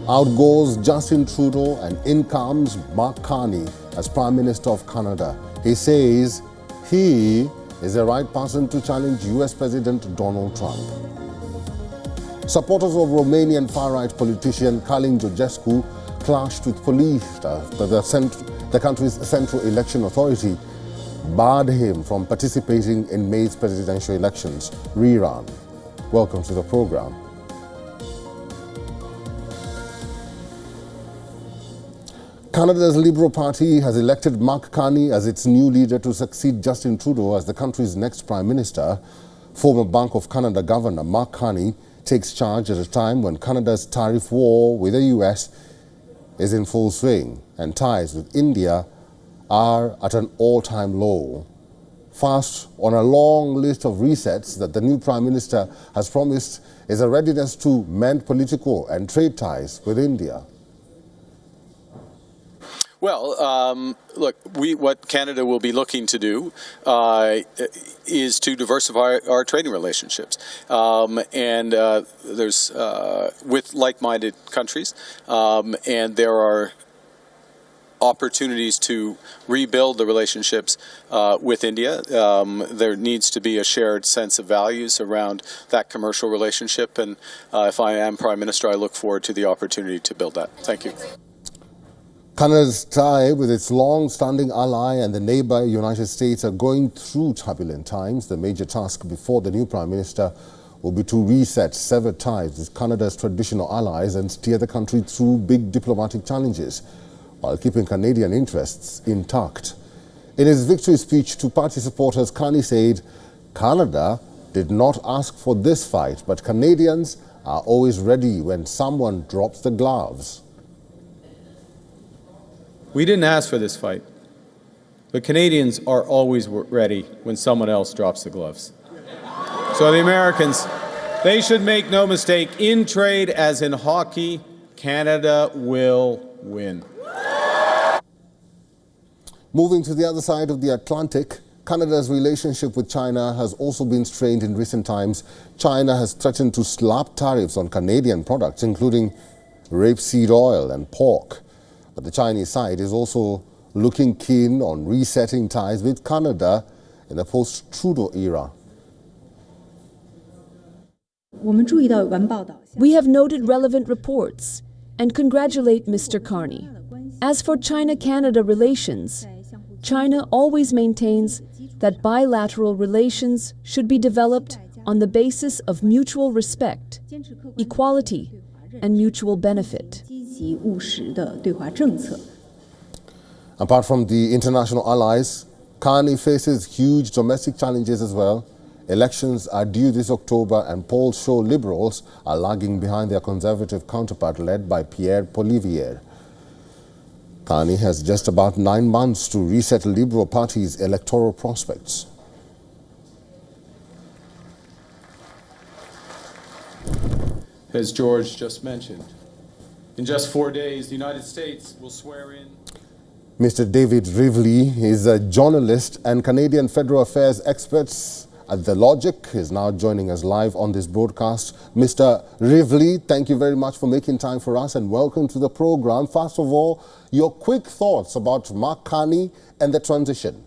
Out goes Justin Trudeau and in comes Mark Carney as Prime Minister of Canada. He says he is the right person to challenge US President Donald Trump. Supporters of Romanian far-right politician Călin Georgescu clashed with police after the country's central election authority barred him from participating in May's presidential elections rerun. Welcome to the program. Canada's Liberal Party has elected Mark Carney as its new leader to succeed Justin Trudeau as the country's next Prime Minister. Former Bank of Canada Governor Mark Carney takes charge at a time when Canada's tariff war with the US is in full swing and ties with India are at an all-time low. First on a long list of resets that the new Prime Minister has promised is a readiness to mend political and trade ties with India. Well, look, what Canada will be looking to do is to diversify our trading relationships, and there's with like-minded countries, and there are opportunities to rebuild the relationships with India. There needs to be a shared sense of values around that commercial relationship, and if I am Prime Minister, I look forward to the opportunity to build that. Thank you. Canada's tie with its long-standing ally and the neighbor United States are going through turbulent times. The major task before the new Prime Minister will be to reset severed ties with Canada's traditional allies and steer the country through big diplomatic challenges while keeping Canadian interests intact. In his victory speech to party supporters, Carney said, "Canada did not ask for this fight, but Canadians are always ready when someone drops the gloves." We didn't ask for this fight, but Canadians are always ready when someone else drops the gloves. So the Americans, they should make no mistake, in trade as in hockey, Canada will win. Moving to the other side of the Atlantic, Canada's relationship with China has also been strained in recent times. China has threatened to slap tariffs on Canadian products, including rapeseed oil and pork. But the Chinese side is also looking keen on resetting ties with Canada in the post-Trudeau era. We have noted relevant reports and congratulate Mr. Carney. As for China-Canada relations, China always maintains that bilateral relations should be developed on the basis of mutual respect, equality, and mutual benefit. Apart from the international allies, Carney faces huge domestic challenges as well. Elections are due this October and polls show Liberals are lagging behind their Conservative counterpart led by Pierre Poilievre. Carney has just about 9 months to reset the Liberal Party's electoral prospects. As George just mentioned, in just 4 days, the United States will swear in. Mr. David Rivley is a journalist and Canadian federal affairs expert at The Logic. Is now joining us live on this broadcast. Mr. Rivley, thank you very much for making time for us and welcome to the program. First of all, your quick thoughts about Mark Carney and the transition.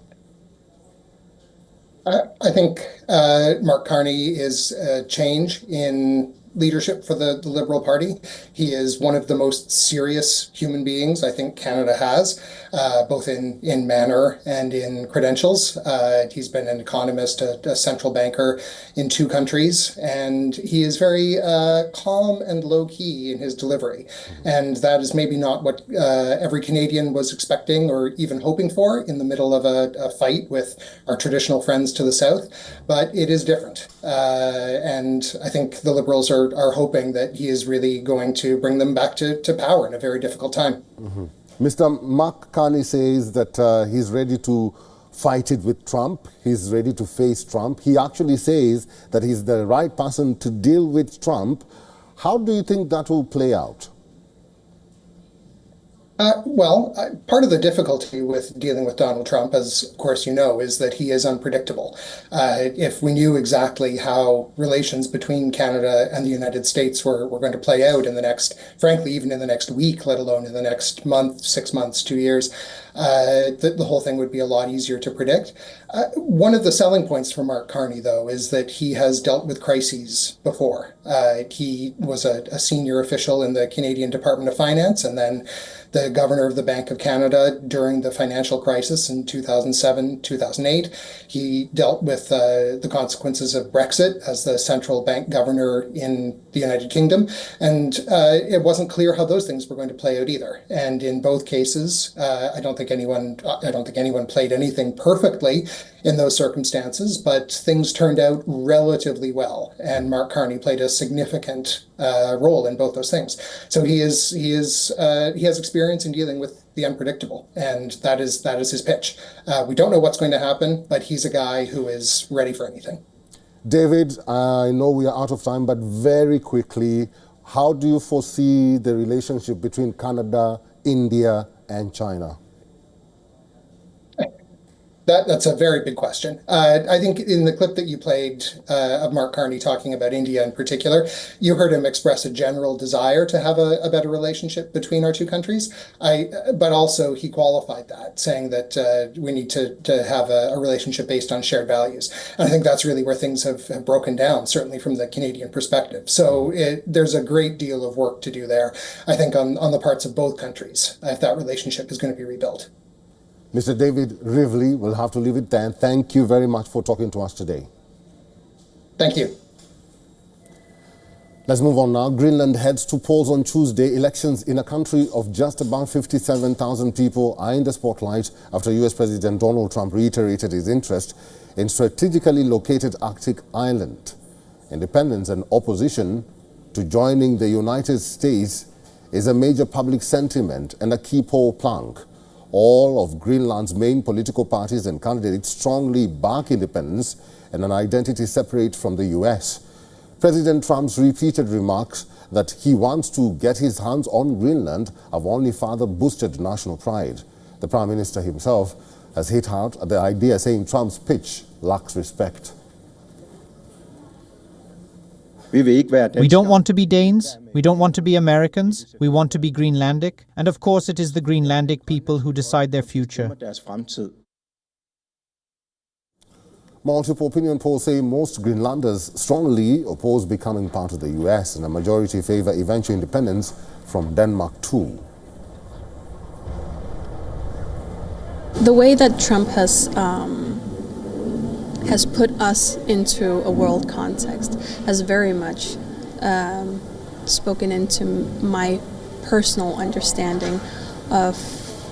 I think Mark Carney is a change in leadership for the Liberal Party. He is one of the most serious human beings I think Canada has, both in manner and in credentials. He's been an economist, a central banker in 2 countries, and he is very calm and low-key in his delivery. And that is maybe not what every Canadian was expecting or even hoping for in the middle of a fight with our traditional friends to the south, but it is different. And I think the Liberals are hoping that he is really going to bring them back to power in a very difficult time. Mr. Mark Carney says that he's ready to fight it with Trump. He's ready to face Trump. He actually says that he's the right person to deal with Trump. How do you think that will play out? Part of the difficulty with dealing with Donald Trump, as of course you know, is that he is unpredictable. If we knew exactly how relations between Canada and the United States were going to play out in the next, frankly, even in the next week, let alone in the next month, 6 months, 2 years, the whole thing would be a lot easier to predict. One of the selling points for Mark Carney, though, is that he has dealt with crises before. He was a senior official in the Canadian Department of Finance and then the governor of the Bank of Canada during the financial crisis in 2007, 2008. He dealt with the consequences of Brexit as the central bank governor in the United Kingdom. And it wasn't clear how those things were going to play out either. And in both cases, I don't think anyone played anything perfectly in those circumstances, but things turned out relatively well. And Mark Carney played a significant role in both those things. So he has experience in dealing with the unpredictable, and that is his pitch. We don't know what's going to happen, but he's a guy who is ready for anything. David, I know we are out of time, but very quickly, how do you foresee the relationship between Canada, India, and China? That's a very big question. I think in the clip that you played of Mark Carney talking about India in particular, you heard him express a general desire to have a better relationship between our two countries. But also he qualified that, saying that we need to have a relationship based on shared values. And I think that's really where things have broken down, certainly from the Canadian perspective. So there's a great deal of work to do there, I think, on the parts of both countries, if that relationship is going to be rebuilt. Mr. David Rivley, we'll have to leave it there. Thank you very much for talking to us today. Thank you. Let's move on now. Greenland heads to polls on Tuesday. Elections in a country of just about 57,000 people are in the spotlight after US President Donald Trump reiterated his interest in strategically located Arctic island. Independence and opposition to joining the United States is a major public sentiment and a key poll plank. All of Greenland's main political parties and candidates strongly back independence and an identity separate from the U.S. President Trump's repeated remarks that he wants to get his hands on Greenland have only further boosted national pride. The Prime Minister himself has hit out at the idea, saying Trump's pitch lacks respect. We don't want to be Danes, we don't want to be Americans, we want to be Greenlandic, and of course it is the Greenlandic people who decide their future. Multiple opinion polls say most Greenlanders strongly oppose becoming part of the US, and a majority favor eventual independence from Denmark too. The way that Trump has put us into a world context has very much spoken into my personal understanding of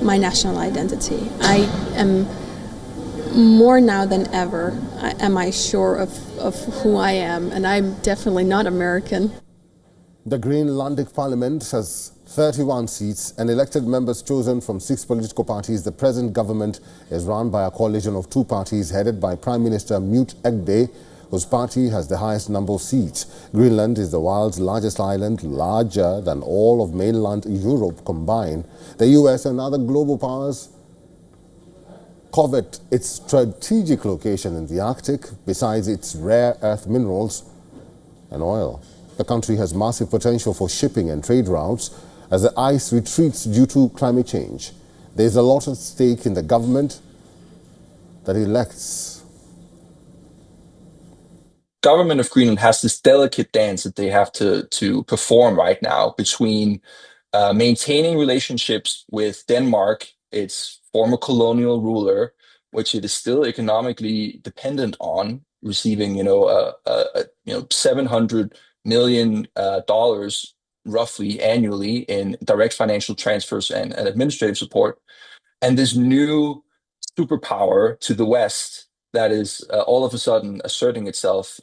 my national identity. I am more now than ever am I sure of who I am, and I'm definitely not American. The Greenlandic Parliament has 31 seats and elected members chosen from 6 political parties. The present government is run by a coalition of 2 parties headed by Prime Minister Mute Egde, whose party has the highest number of seats. Greenland is the world's largest island, larger than all of mainland Europe combined. The US and other global powers covet its strategic location in the Arctic, besides its rare earth minerals and oil. The country has massive potential for shipping and trade routes as the ice retreats due to climate change. There is a lot at stake in the government that elects. Government of Greenland has this delicate dance that they have to perform right now between maintaining relationships with Denmark, its former colonial ruler, which it is still economically dependent on, receiving $700 million roughly annually in direct financial transfers and administrative support, and this new superpower to the West that is all of a sudden asserting itself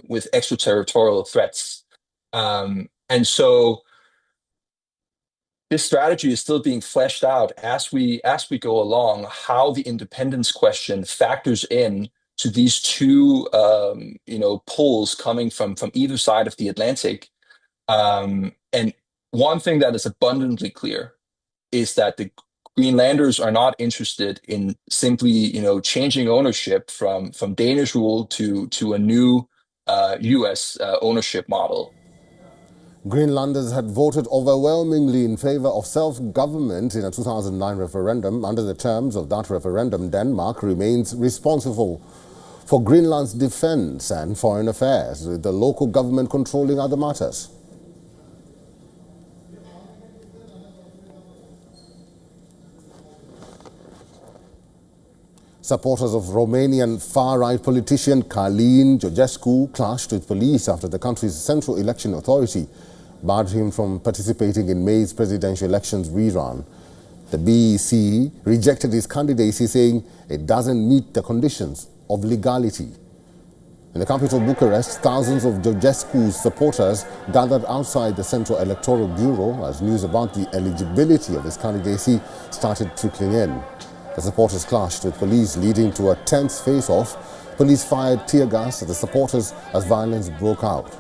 with extraterritorial threats. And so this strategy is still being fleshed out as we go along, how the independence question factors in to these two poles coming from either side of the Atlantic. And one thing that is abundantly clear is that the Greenlanders are not interested in simply, changing ownership from Danish rule to a new U.S. ownership model. Greenlanders had voted overwhelmingly in favor of self-government in a 2009 referendum. Under the terms of that referendum, Denmark remains responsible for Greenland's defense and foreign affairs, with the local government controlling other matters. Supporters of Romanian far-right politician Călin Georgescu clashed with police after the country's Central Election Authority barred him from participating in May's presidential elections rerun. The BEC rejected his candidacy, saying it doesn't meet the conditions of legality. In the capital, Bucharest, thousands of Georgescu's supporters gathered outside the Central Electoral Bureau as news about the eligibility of his candidacy started trickling in. The supporters clashed with police, leading to a tense face-off. Police fired tear gas at the supporters as violence broke out.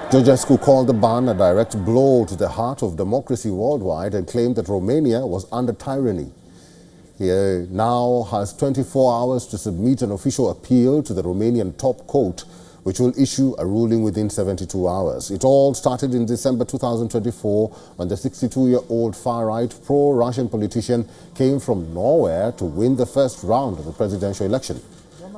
Georgescu called the ban a direct blow to the heart of democracy worldwide and claimed that Romania was under tyranny. He now has 24 hours to submit an official appeal to the Romanian top court, which will issue a ruling within 72 hours. It all started in December 2024 when the 62-year-old far-right pro-Russian politician came from nowhere to win the first round of the presidential election.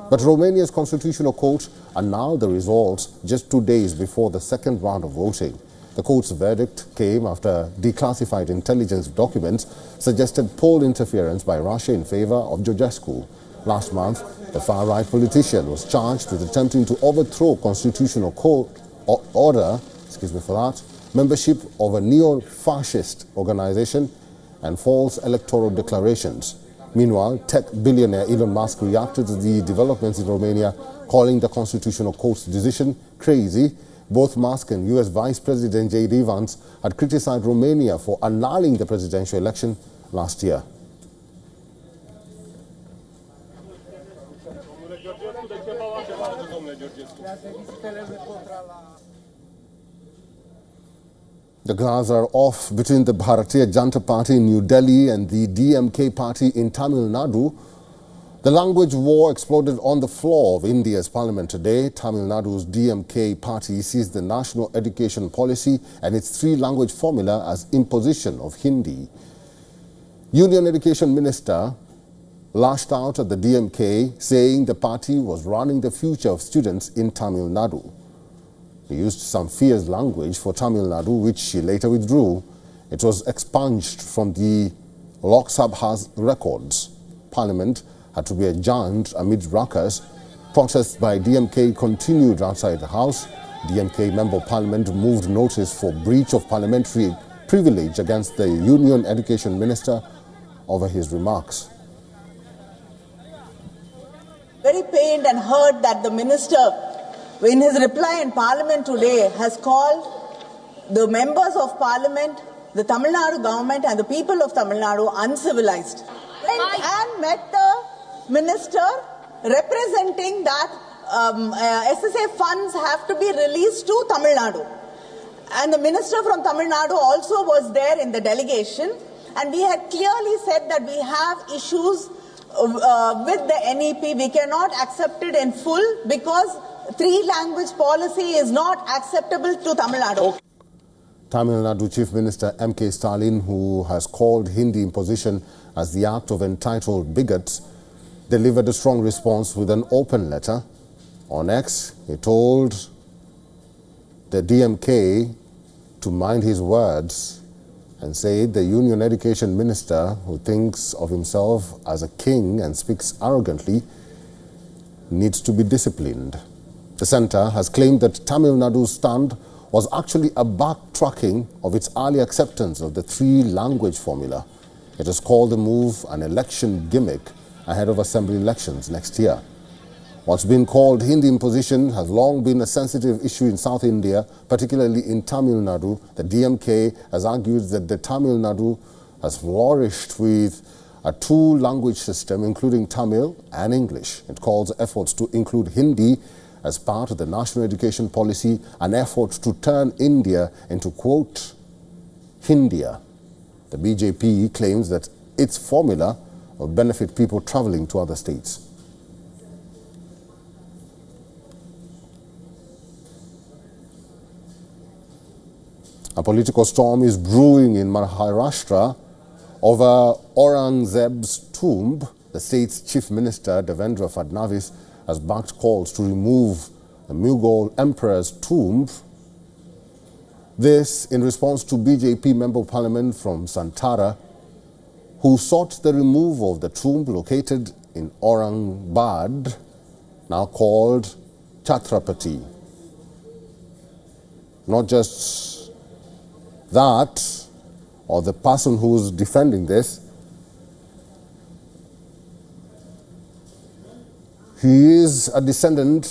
But Romania's constitutional court announced the results just 2 days before the second round of voting. The court's verdict came after declassified intelligence documents suggested poll interference by Russia in favor of Georgescu. Last month, the far-right politician was charged with attempting to overthrow constitutional court order, membership of a neo-fascist organization, and false electoral declarations. Meanwhile, tech billionaire Elon Musk reacted to the developments in Romania, calling the constitutional court's decision crazy. Both Musk and US Vice President J.D. Vance had criticized Romania for annulling the presidential election last year. The gloves are off between the Bharatiya Janata Party in New Delhi and the DMK party in Tamil Nadu. The language war exploded on the floor of India's parliament today. Tamil Nadu's DMK party sees the national education policy and its three-language formula as imposition of Hindi. Union Education Minister lashed out at the DMK, saying the party was running the future of students in Tamil Nadu. He used some fierce language for Tamil Nadu, which she later withdrew. It was expunged from the Lok Sabha's records. Parliament had to be adjourned amid ruckus. Protests by DMK continued outside the House. DMK Member of Parliament moved notice for breach of parliamentary privilege against the Union Education Minister over his remarks. Very pained and hurt that the Minister, in his reply in Parliament today, has called the members of Parliament, the Tamil Nadu government and the people of Tamil Nadu uncivilized. And met the Minister representing that SSA funds have to be released to Tamil Nadu. And the Minister from Tamil Nadu also was there in the delegation. And we had clearly said that we have issues with the NEP. We cannot accept it in full because three-language policy is not acceptable to Tamil Nadu. Tamil Nadu Chief Minister M.K. Stalin, who has called Hindi imposition as the act of entitled bigots, delivered a strong response with an open letter. On X, he told the DMK to mind his words and said the Union Education Minister, who thinks of himself as a king and speaks arrogantly, needs to be disciplined. The centre has claimed that Tamil Nadu's stand was actually a backtracking of its early acceptance of the three-language formula. It has called the move an election gimmick ahead of assembly elections next year. What's been called Hindi imposition has long been a sensitive issue in South India, particularly in Tamil Nadu. The DMK has argued that the Tamil Nadu has flourished with a two-language system including Tamil and English. It calls efforts to include Hindi as part of the national education policy an effort to turn India into, quote, Hindia. The BJP claims that its formula will benefit people traveling to other states. A political storm is brewing in Maharashtra over Aurangzeb's tomb. The state's chief minister, Devendra Fadnavis, has backed calls to remove the Mughal emperor's tomb. This in response to BJP member of parliament from Santara, who sought the removal of the tomb located in Aurangabad, now called Chhatrapati. Not just that, or the person who's defending this, he is a descendant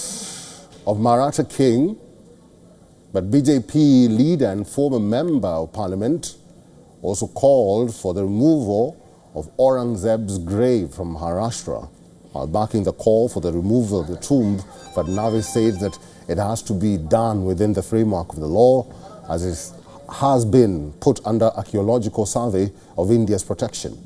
of Maratha king, but BJP leader and former member of parliament also called for the removal of Aurangzeb's grave from Maharashtra. While backing the call for the removal of the tomb, Fadnavis said that it has to be done within the framework of the law, as it has been put under archaeological survey of India's protection.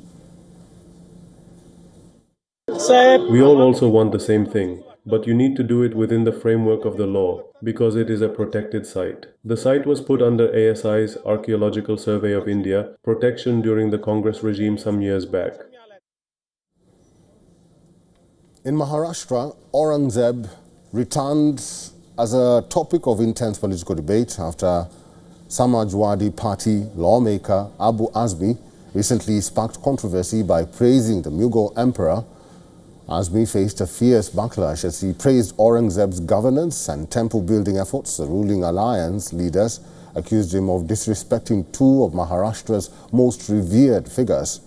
We all also want the same thing, but you need to do it within the framework of the law, because it is a protected site. The site was put under ASI's Archaeological Survey of India protection during the Congress regime some years back. In Maharashtra, Aurangzeb returned as a topic of intense political debate after Samajwadi Party lawmaker Abu Azmi recently sparked controversy by praising the Mughal emperor. Azmi faced a fierce backlash as he praised Aurangzeb's governance and temple-building efforts. The ruling alliance leaders accused him of disrespecting two of Maharashtra's most revered figures,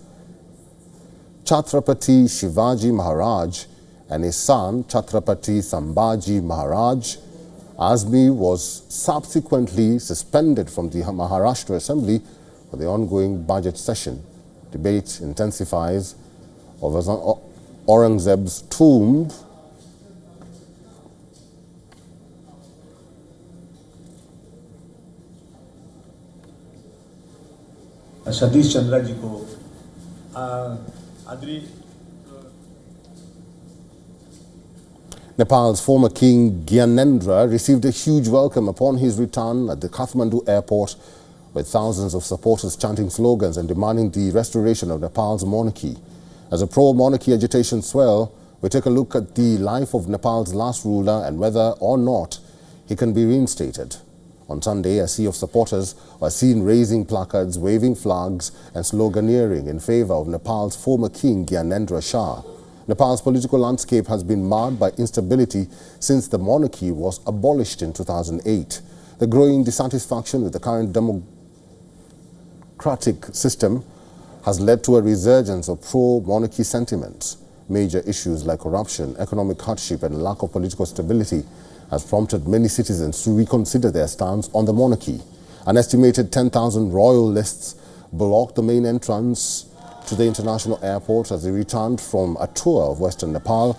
Chhatrapati Shivaji Maharaj and his son Chhatrapati Sambhaji Maharaj. Azmi was subsequently suspended from the Maharashtra Assembly for the ongoing budget session. Debate intensifies over Aurangzeb's tomb. Satish Chandra जी को आदरी Nepal's former king Gyanendra received a huge welcome upon his return at the Kathmandu airport, with thousands of supporters chanting slogans and demanding the restoration of Nepal's monarchy. As a pro-monarchy agitation swell, we take a look at the life of Nepal's last ruler and whether or not he can be reinstated. On Sunday, a sea of supporters were seen raising placards, waving flags and sloganeering in favor of Nepal's former king Gyanendra Shah. Nepal's political landscape has been marred by instability since the monarchy was abolished in 2008. The growing dissatisfaction with the current democratic system has led to a resurgence of pro-monarchy sentiments. Major issues like corruption, economic hardship and lack of political stability has prompted many citizens to reconsider their stance on the monarchy. An estimated 10,000 royalists blocked the main entrance to the international airport as he returned from a tour of Western Nepal.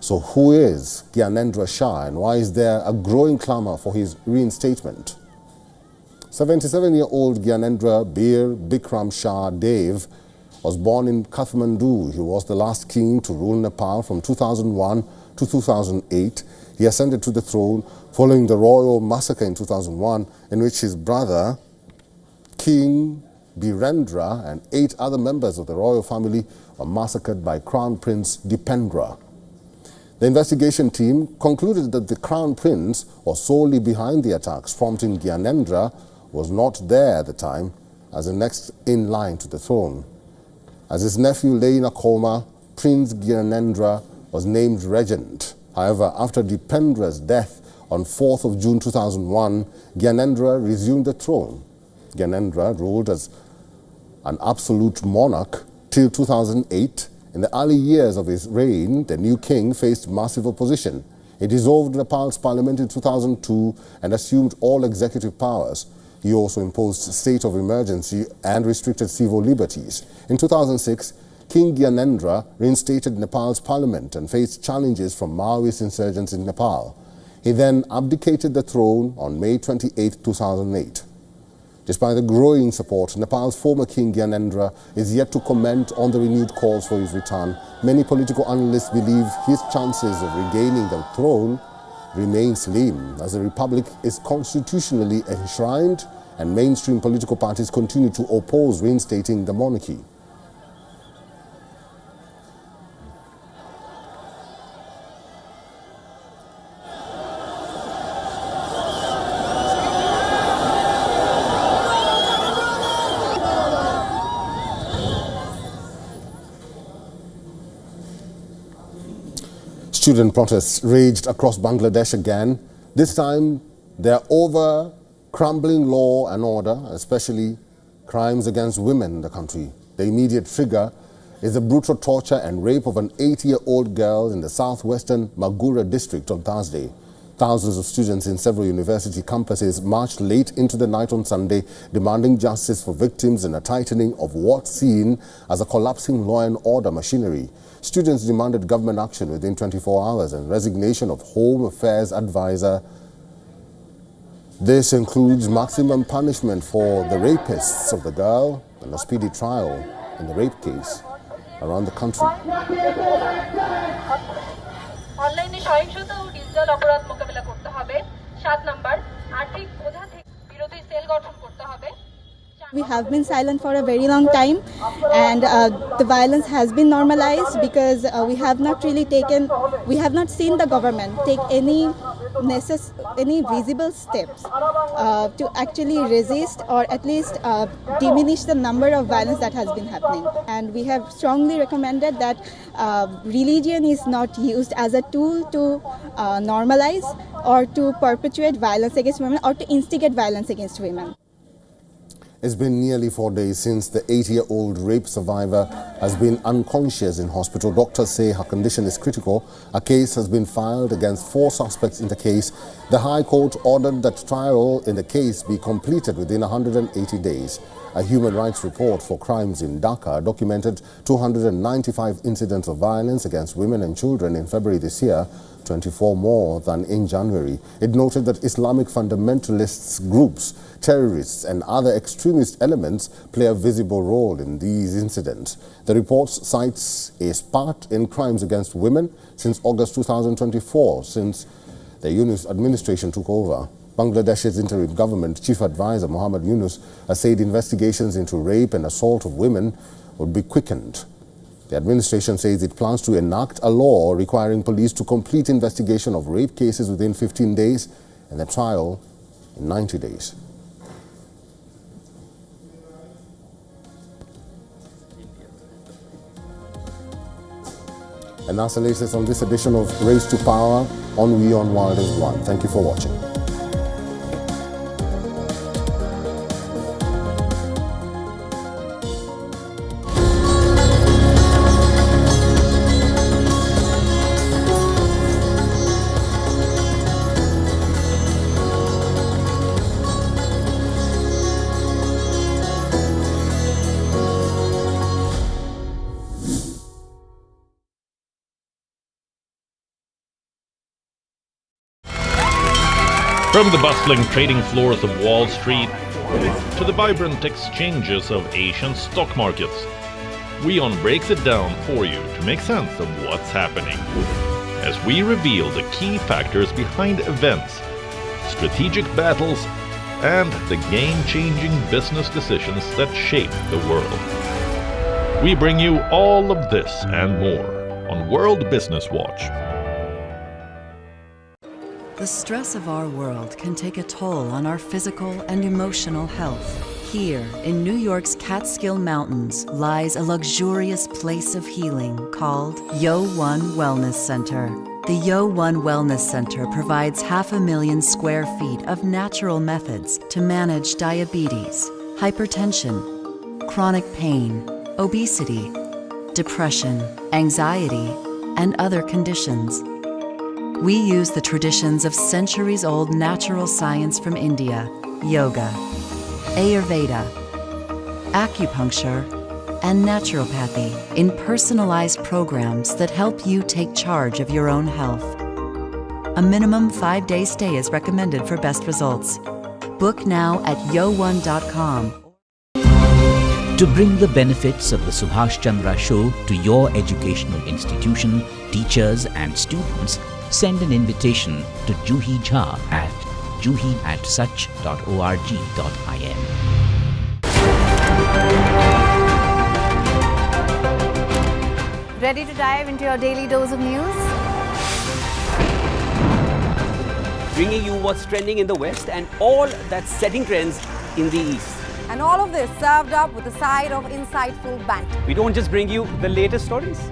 So who is Gyanendra Shah and why is there a growing clamor for his reinstatement? 77-year-old Gyanendra Bir Bikram Shah Dev was born in Kathmandu. He was the last king to rule Nepal from 2001 to 2008. He ascended to the throne following the royal massacre in 2001, in which his brother, King Birendra, and 8 other members of the royal family were massacred by Crown Prince Dipendra. The investigation team concluded that the Crown Prince was solely behind the attacks, prompting Gyanendra was not there at the time as the next in line to the throne. As his nephew lay in a coma, Prince Gyanendra was named regent. However, after Dipendra's death on 4th of June 2001, Gyanendra resumed the throne. Gyanendra ruled as an absolute monarch till 2008. In the early years of his reign, the new king faced massive opposition. He dissolved Nepal's parliament in 2002 and assumed all executive powers. He also imposed a state of emergency and restricted civil liberties. In 2006, King Gyanendra reinstated Nepal's parliament and faced challenges from Maoist insurgents in Nepal. He then abdicated the throne on May 28, 2008. Despite the growing support, Nepal's former King Gyanendra is yet to comment on the renewed calls for his return. Many political analysts believe his chances of regaining the throne remain slim, as the republic is constitutionally enshrined and mainstream political parties continue to oppose reinstating the monarchy. Student protests raged across Bangladesh again. This time, they're over crumbling law and order, especially crimes against women in the country. The immediate trigger is the brutal torture and rape of an 8-year-old girl in the southwestern Magura district on Thursday. Thousands of students in several university campuses marched late into the night on Sunday, demanding justice for victims and a tightening of what's seen as a collapsing law and order machinery. Students demanded government action within 24 hours and resignation of Home Affairs advisor. This includes maximum punishment for the rapists of the girl and a speedy trial in the rape case around the country. অনলাইনে সহিংসতা ও digital অপরাধ মোকাবেলা করতে হবে 7 number আর্থিক বোঝা থেকে বিরোধী সেল গঠন করতে হবে We have been silent for a very long time, and the violence has been normalized because we have not seen the government take any visible steps to actually resist or at least diminish the number of violence that has been happening. And we have strongly recommended that religion is not used as a tool to normalize or to perpetuate violence against women or to instigate violence against women. It's been nearly 4 days since the 8-year-old rape survivor has been unconscious in hospital. Doctors say her condition is critical. A case has been filed against 4 suspects in the case. The High Court ordered that trial in the case be completed within 180 days. A human rights report for crimes in Dhaka documented 295 incidents of violence against women and children in February this year, 24 more than in January. It noted that Islamic fundamentalists groups, terrorists and other extremist elements play a visible role in these incidents. The report cites a spurt in crimes against women since August 2024, since the Yunus administration took over. Bangladesh's interim government chief advisor Muhammad Yunus has said investigations into rape and assault of women would be quickened. The administration says it plans to enact a law requiring police to complete investigation of rape cases within 15 days and the trial in 90 days. And that's the latest on this edition of Race to Power on WION The World. Thank you for watching. From the bustling trading floors of Wall Street to the vibrant exchanges of Asian stock markets, WION breaks it down for you to make sense of what's happening, as we reveal the key factors behind events, strategic battles, and the game-changing business decisions that shape the world. We bring you all of this and more on World Business Watch. The stress of our world can take a toll on our physical and emotional health. Here, in New York's Catskill Mountains, lies a luxurious place of healing called WION Wellness Center. The WION Wellness Center provides 500,000 square feet of natural methods to manage diabetes, hypertension, chronic pain, obesity, depression, anxiety, and other conditions. We use the traditions of centuries-old natural science from India, yoga, Ayurveda, acupuncture, and naturopathy in personalized programs that help you take charge of your own health. A minimum 5-day stay is recommended for best results. Book now at yo1.com. To bring the benefits of the Subhash Chandra Show to your educational institution, teachers and students, send an invitation to Juhi Jha at juhi@such.org.in. Ready to dive into your daily dose of news? Bringing you what's trending in the West and all that's setting trends in the East. And all of this served up with a side of insightful banter. We don't just bring you the latest stories.